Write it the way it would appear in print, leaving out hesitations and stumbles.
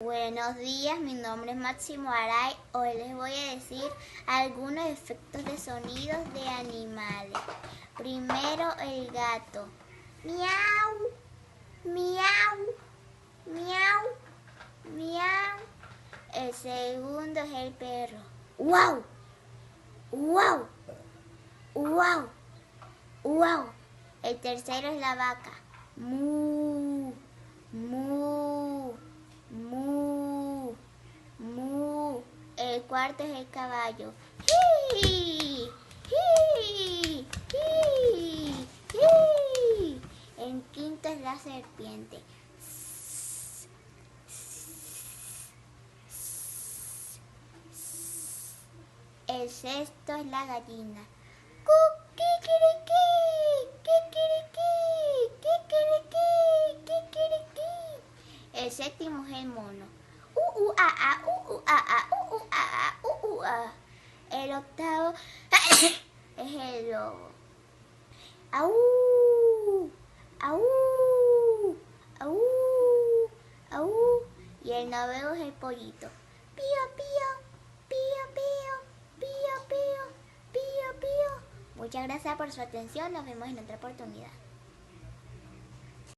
Buenos días, mi nombre es Máximo Aray. Hoy les voy a decir algunos efectos de sonidos de animales. Primero, el gato. Miau, miau, miau, miau. El segundo es el perro. ¡Wow! ¡Wow! ¡Wow! ¡Wow! El tercero es la vaca. ¡Mu! ¡Mu! ¡Mu! ¡Mu! El cuarto es el caballo. ¡Ji! ¡Ji! ¡Ji! ¡Ji! El quinto es la serpiente. El sexto es la gallina. ¡Kikiriki! ¡Kikiriki! ¡Kikiriki! ¡Kikiriki! El séptimo es el mono. El octavo es el lobo. ¡Au! ¡Au! ¡Au! ¡Au! Y el noveno es el pollito. ¡Pío, pío! ¡Pío, pío! ¡Pío, pío! ¡Pío, pío! Muchas gracias por su atención. Nos vemos en otra oportunidad.